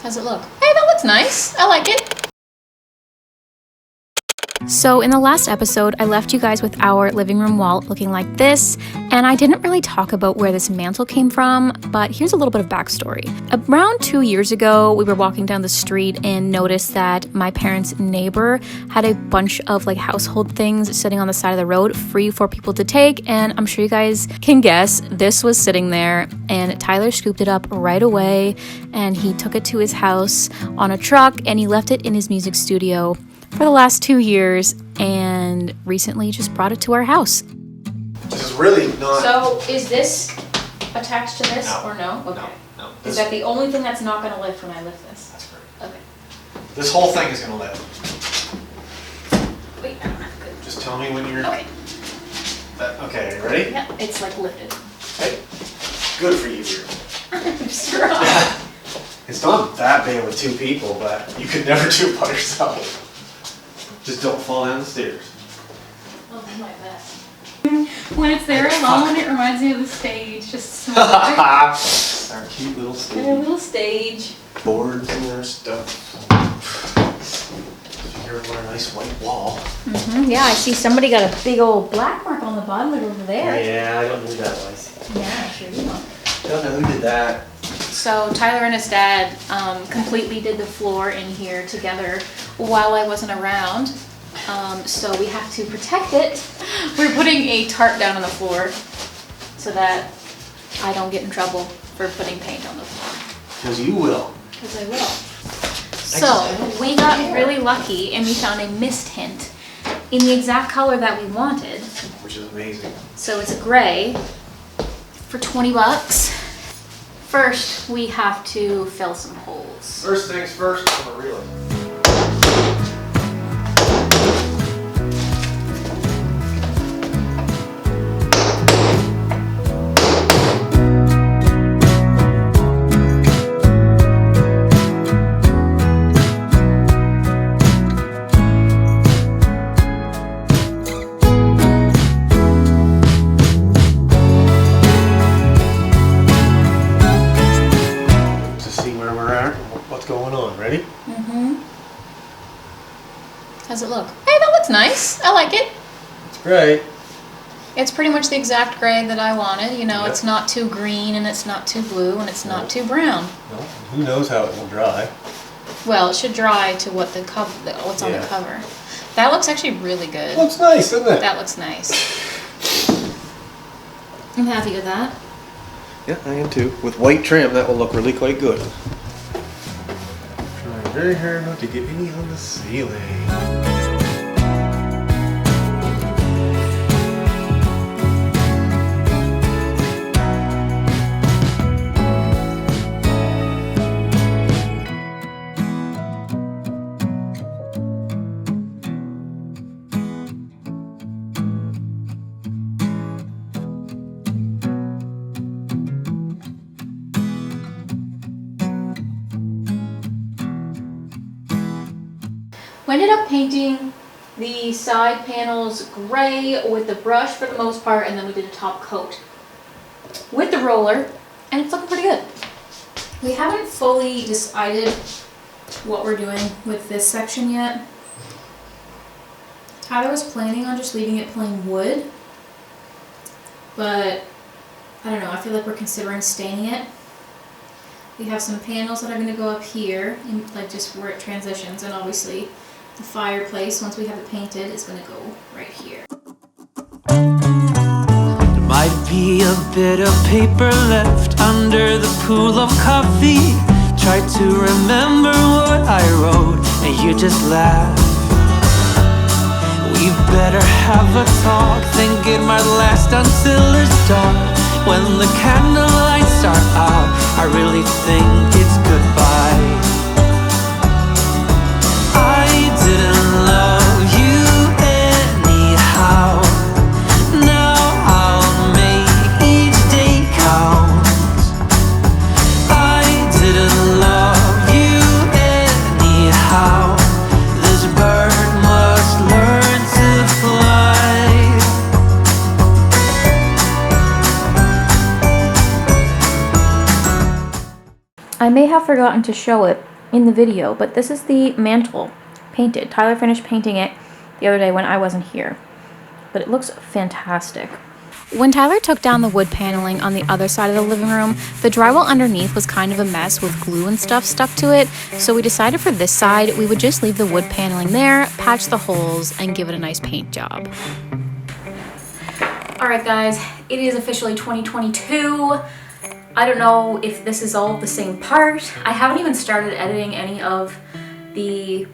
How's it look? Hey, that looks nice. I like it. So in the last episode, I left you guys with our living room wall looking like this, and I didn't really talk about where this mantle came from, but here's a little bit of backstory. Around 2 years ago, we were walking down the street and noticed that my parents' neighbor had a bunch of like household things sitting on the side of the road, free for people to take, and I'm sure you guys can guess, this was sitting there, and Tyler scooped it up right away, and he took it to his house on a truck, and he left it in his music studio for the last 2 years, and recently just brought it to our house. This is really not... So, is this attached to this or no? Okay. No. Is that the only thing that's not going to lift when I lift this? That's correct. Okay. This whole thing is going to lift. Wait, I don't have a good... Just tell me when you're... Okay. Okay, ready? Yeah, it's like lifted. Hey, good for you here. I'm strong. It's not that big with 2 people, but you could never do it by yourself. Just don't fall down the stairs. I'll do my best. When it's there alone, it reminds me of the stage. Just smaller. Our cute little stage. Our little stage. Boards and their stuff. Here's a nice white wall. Yeah, I see somebody got a big old black mark on the bottom of it over there. Yeah, I don't know who that was. Yeah, I sure do. I don't know who did that. So Tyler and his dad completely did the floor in here together while I wasn't around. So we have to protect it. We're putting a tarp down on the floor so that I don't get in trouble for putting paint on the floor. Because you will. Because I will. So we got really lucky and we found a mist tint in the exact color that we wanted. Which is amazing. So it's a gray for 20 bucks. First, we have to fill some holes. First things first, I'm gonna reel it. Ready? How's it look? Hey, that looks nice. I like it. It's great. It's pretty much the exact gray that I wanted. You know, Yep. It's not too green and it's not too blue and it's not too brown. Well, who knows how it will dry? Well, it should dry to what the cover, what's on the cover. That looks actually really good. Looks nice, doesn't it? That looks nice. I'm happy with that. Yeah, I am too. With white trim, that will look really quite good. Trying very hard not to get any on the ceiling. We ended up painting the side panels gray with the brush for the most part, and then we did a top coat with the roller, and it's looking pretty good. We haven't fully decided what we're doing with this section yet. Tyler was planning on just leaving it plain wood, but I don't know, I feel like we're considering staining it. We have some panels that are going to go up here, like just where it transitions, and obviously the fireplace, once we have it painted, is going to go right here. There might be a bit of paper left under the pool of coffee. Try to remember what I wrote, and you just laugh. We better have a talk, think it might last until it's dark. When the candlelights are out, I really think it's goodbye. I didn't love you anyhow. Now I'll make each day count. I didn't love you anyhow. This bird must learn to fly. I may have forgotten to show it in the video, but this is the mantle painted. Tyler finished painting it the other day when I wasn't here, but it looks fantastic. When Tyler took down the wood paneling on the other side of the living room, the drywall underneath was kind of a mess with glue and stuff stuck to it, so we decided for this side we would just leave the wood paneling there, patch the holes, and give it a nice paint job. Alright guys, it is officially 2022. I don't know if this is all the same part. I haven't even started editing any of the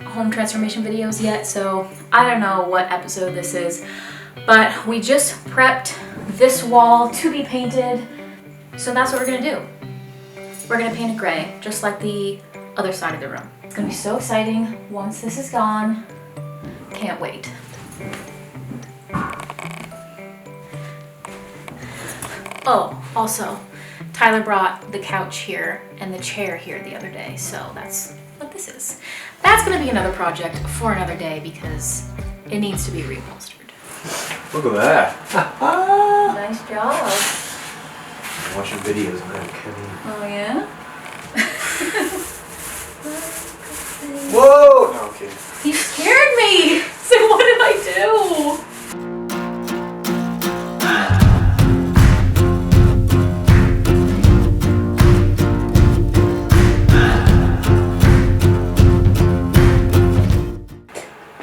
home transformation videos yet, so I don't know what episode this is. But we just prepped this wall to be painted, so that's what we're gonna do. We're gonna paint it gray, just like the other side of the room. It's gonna be so exciting once this is gone. Can't wait. Oh, also, Tyler brought the couch here and the chair here the other day, so that's what this is. That's gonna be another project for another day because it needs to be reupholstered. Look at that. Nice job. I'm watching videos on that, Kevin. Oh yeah? Whoa! No, okay. You scared me! So what did I do?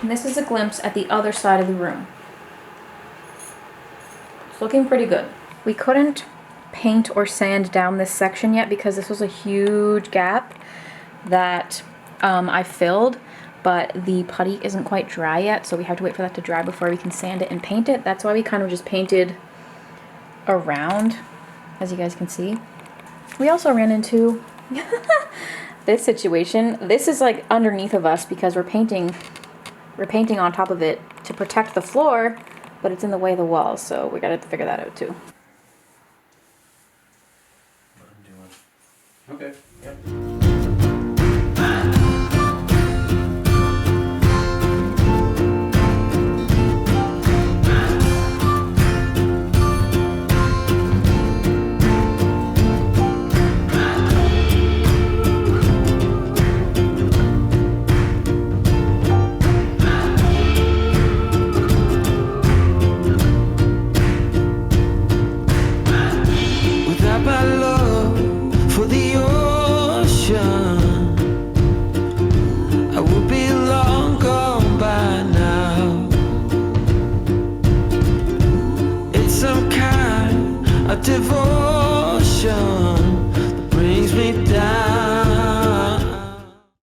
And this is a glimpse at the other side of the room. It's looking pretty good. We couldn't paint or sand down this section yet because this was a huge gap that I filled, but the putty isn't quite dry yet, so we have to wait for that to dry before we can sand it and paint it. That's why we kind of just painted around, as you guys can see. We also ran into this situation. This is like underneath of us because we're painting on top of it to protect the floor, but it's in the way of the walls, so we gotta figure that out too. What I'm doing. Okay, yep. Divorce.